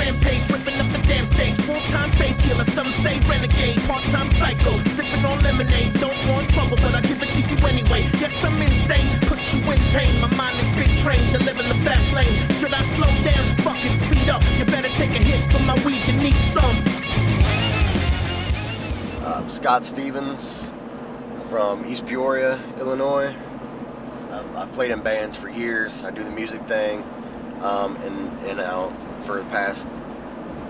rampage, ripping up the damn stage. Full-time fake killer, some say renegade. Part-time psycho, sipping on lemonade. Don't want trouble, but I give it to you anyway. Yes, I'm insane, put you in pain. My mind is big train, delivering the fast lane. Should I slow down? Fucking speed up. You better take a hit from my weed, you need some. I'm Scott Stevens from East Peoria, Illinois. I've played in bands for years. I do the music thing, and for the past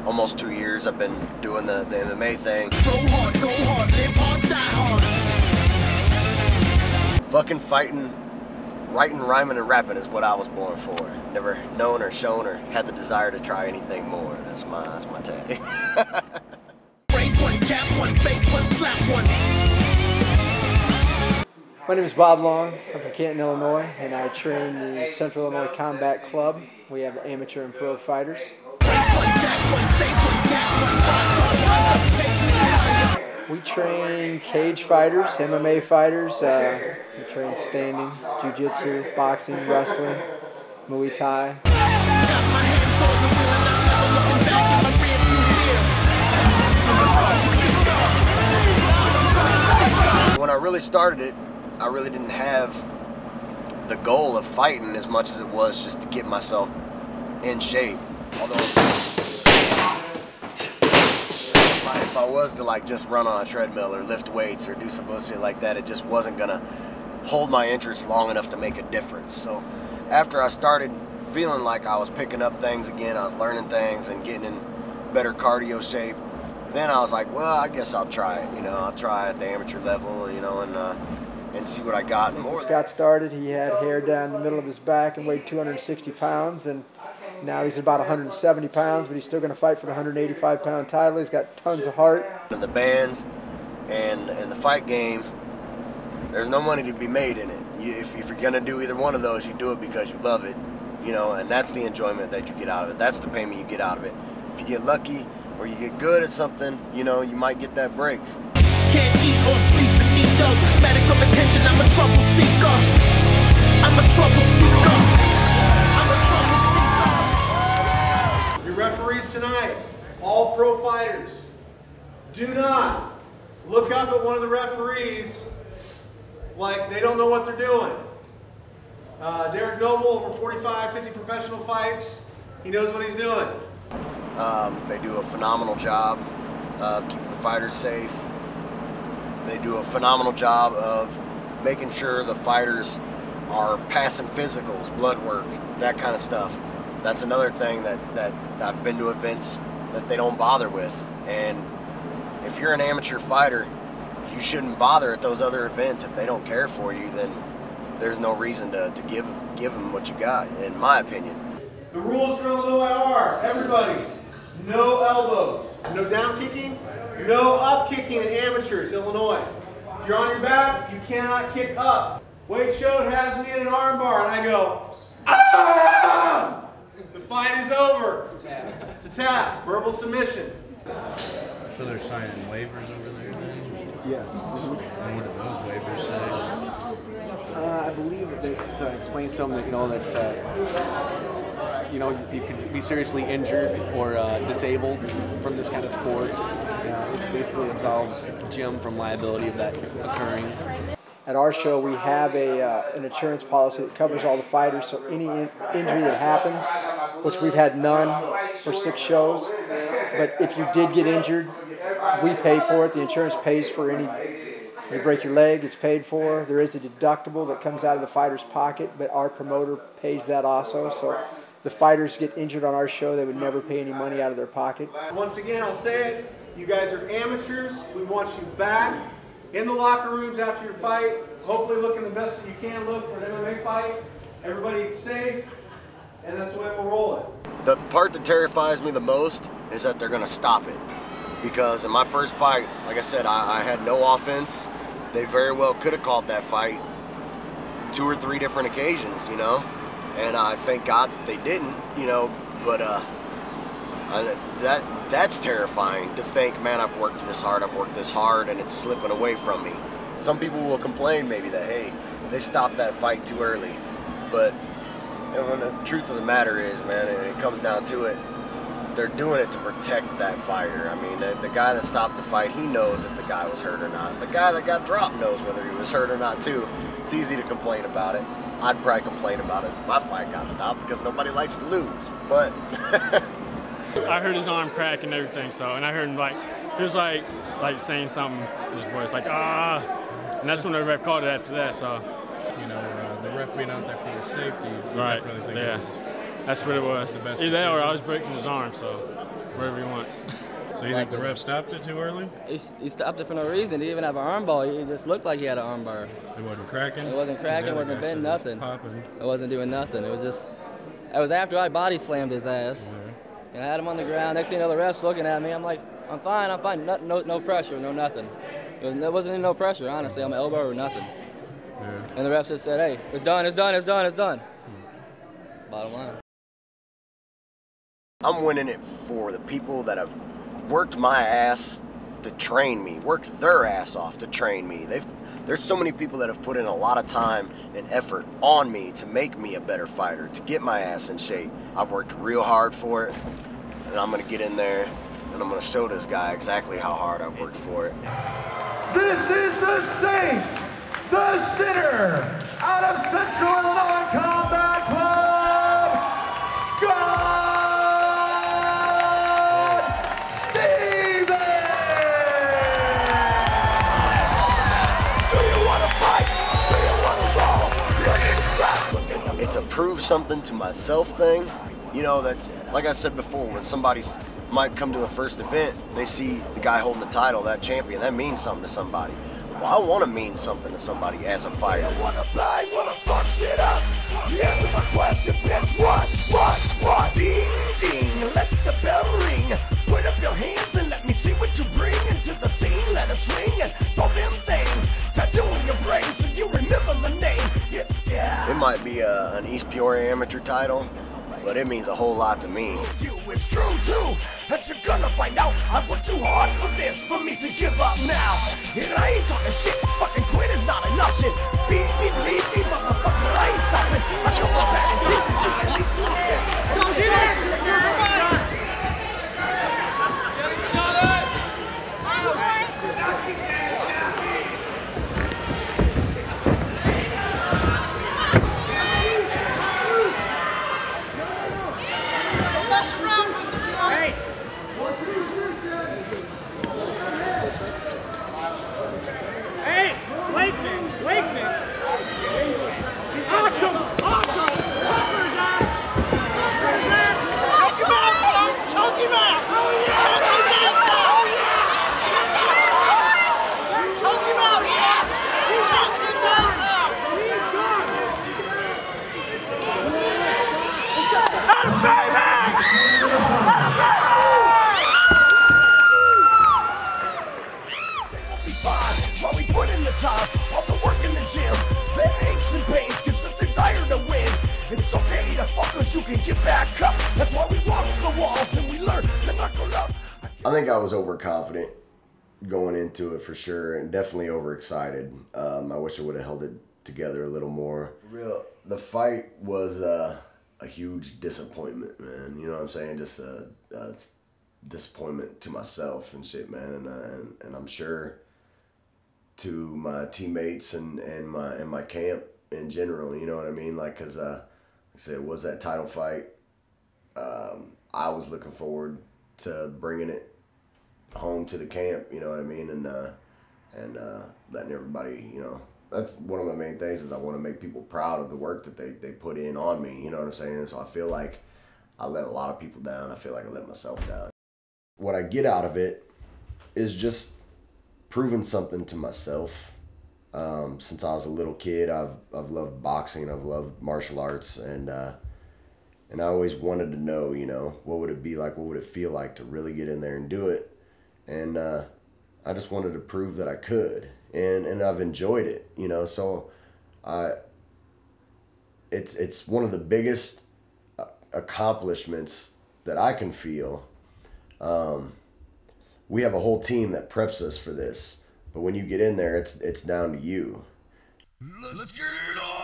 almost 2 years, I've been doing the MMA thing. Go hard, live hard, die hard. Fucking fighting, writing, rhyming, and rapping is what I was born for. Never known or shown or had the desire to try anything more. That's my tag. Break one, cap one, fake one, slap one. My name is Bob Long. I'm from Canton, Illinois, and I train the Central Illinois Combat Club. We have amateur and pro fighters. We train cage fighters, MMA fighters. We train standing, jiu-jitsu, boxing, wrestling, Muay Thai. When I really started it, I really didn't have the goal of fighting as much as it was just to get myself in shape. Although if I was to like just run on a treadmill or lift weights or do some bullshit like that, it just wasn't gonna hold my interest long enough to make a difference. So after I started feeling like I was picking up things again, I was learning things and getting in better cardio shape, then I was like, well, I guess I'll try it. You know, I'll try at the amateur level, you know, and see what I got. And more. When Scott started, he had hair down the middle of his back and weighed 260 pounds, and now he's about 170 pounds, but he's still going to fight for the 185-pound title. He's got tons of heart. In the bands and the fight game, there's no money to be made in it. If you're going to do either one of those, you do it because you love it, you know, and that's the enjoyment that you get out of it. That's the payment you get out of it. If you get lucky or you get good at something, you know, you might get that break. Can't eat or sleep and need no medical attention. I'm a trouble seeker. I'm a trouble seeker. I'm a trouble seeker. Your referees tonight, all pro fighters, do not look up at one of the referees like they don't know what they're doing. Derek Noble, over 45, 50 professional fights. He knows what he's doing. They do a phenomenal job keeping the fighters safe. They do a phenomenal job of making sure the fighters are passing physicals, blood work, that kind of stuff. That's another thing that I've been to events that they don't bother with. And if you're an amateur fighter, you shouldn't bother at those other events. If they don't care for you, then there's no reason to give them what you got, in my opinion. The rules for Illinois are, everybody, no elbows, no down kicking, no up kicking in amateurs, Illinois. If you're on your back, you cannot kick up. Wade Schode has me in an arm bar and I go, ah! The fight is over. It's a tap, verbal submission. So they're signing waivers over there then? Yes. And what do those waivers say? I believe that to explain to them that, you could be seriously injured or disabled from this kind of sport. It basically absolves Jim from liability of that occurring. At our show, we have an insurance policy that covers all the fighters, so any injury that happens, which we've had none for 6 shows, but if you did get injured, we pay for it. The insurance pays for any. You break your leg, it's paid for. There is a deductible that comes out of the fighter's pocket, but our promoter pays that also. So the fighters get injured on our show, they would never pay any money out of their pocket. Once again, I'll say it, you guys are amateurs. We want you back in the locker rooms after your fight, hopefully looking the best that you can look for an MMA fight. Everybody's safe, and that's the way we'll roll it. The part that terrifies me the most is that they're going to stop it. Because in my first fight, like I said, I had no offense. They very well could have called that fight 2 or 3 different occasions, you know? And I thank God that they didn't, you know, but that's terrifying to think, man, I've worked this hard, and it's slipping away from me. Some people will complain maybe that, hey, they stopped that fight too early. But the truth of the matter is, man, it comes down to it, they're doing it to protect that fighter. I mean, the guy that stopped the fight, he knows if the guy was hurt or not. The guy that got dropped knows whether he was hurt or not too. It's easy to complain about it. I'd probably complain about it if my fight got stopped because nobody likes to lose. But I heard his arm crack and everything, so, and I heard him he was like saying something in his voice, like, ah, and that's when the ref called it after that, so. You know, the ref being out there for your safety, you right, definitely think yeah. That's what it was. Either that or I was breaking his arm, so whatever he wants. So you think the ref stopped it too early? He stopped it for no reason. He didn't even have an arm bar. He just looked like he had an arm bar. It wasn't cracking? It wasn't cracking, it wasn't bending, nothing. It wasn't doing nothing. It was after I body slammed his ass. And I had him on the ground. Next thing you know, the ref's looking at me. I'm like, I'm fine. No pressure, no nothing. There wasn't even no pressure, honestly, on my elbow or nothing. Yeah. And the ref just said, hey, it's done, it's done, it's done, it's done. Bottom line. I'm winning it for the people that have worked my ass to train me, worked their ass off to train me. There's so many people that have put in a lot of time and effort on me to make me a better fighter, to get my ass in shape. I've worked real hard for it, and I'm gonna get in there and I'm gonna show this guy exactly how hard I've worked for it. This is the Saint, the Sinner, out of Central Illinois Combat Club, Scott Stevens! Do you want to fight? Do you want to roll? It's a prove something to myself thing. You know, that's, like I said before, when somebody might come to a first event, they see the guy holding the title, that champion, that means something to somebody. Well, I want to mean something to somebody as a fighter. You wanna play, wanna fuck shit up? Answer my question, bitch. What? Ding, ding, let the bell ring. Put up your hands and let me see what you bring into the scene. Let us swing and throw them things. Tattoo on your brain so you remember the name. Get scared. It might be an East Peoria amateur title, but it means a whole lot to me. It's true too, that you're gonna find out. I've worked too hard for this, for me to give up now. And I ain't talking shit, fucking quit is not enough shit. Beat me, believe me, motherfucker, I ain't stopping. I come back and teach me at least do this. All the work in the gym, the aches and pains, cause it's desire to win. It's okay to fuck us, you can get back up. That's why we walk the walls and we learn to knuckle up. I think I was overconfident going into it for sure, and definitely overexcited. I wish I would have held it together a little more. The fight was a huge disappointment, man. You know what I'm saying? Just a disappointment to myself and shit, man. And I'm sure to my teammates and my camp in general, you know what I mean? Like, cause like I said, it was that title fight. I was looking forward to bringing it home to the camp, you know what I mean? And letting everybody, you know, that's one of my main things is I want to make people proud of the work that they put in on me, you know what I'm saying? So I feel like I let a lot of people down. I feel like I let myself down. What I get out of it is just proving something to myself. Since I was a little kid, I've loved boxing, I've loved martial arts, and I always wanted to know, you know, what would it be like, what would it feel like to really get in there and do it. And I just wanted to prove that I could, and I've enjoyed it, you know. So it's one of the biggest accomplishments that I can feel. We have a whole team that preps us for this, but when you get in there, it's down to you. Let's get it on!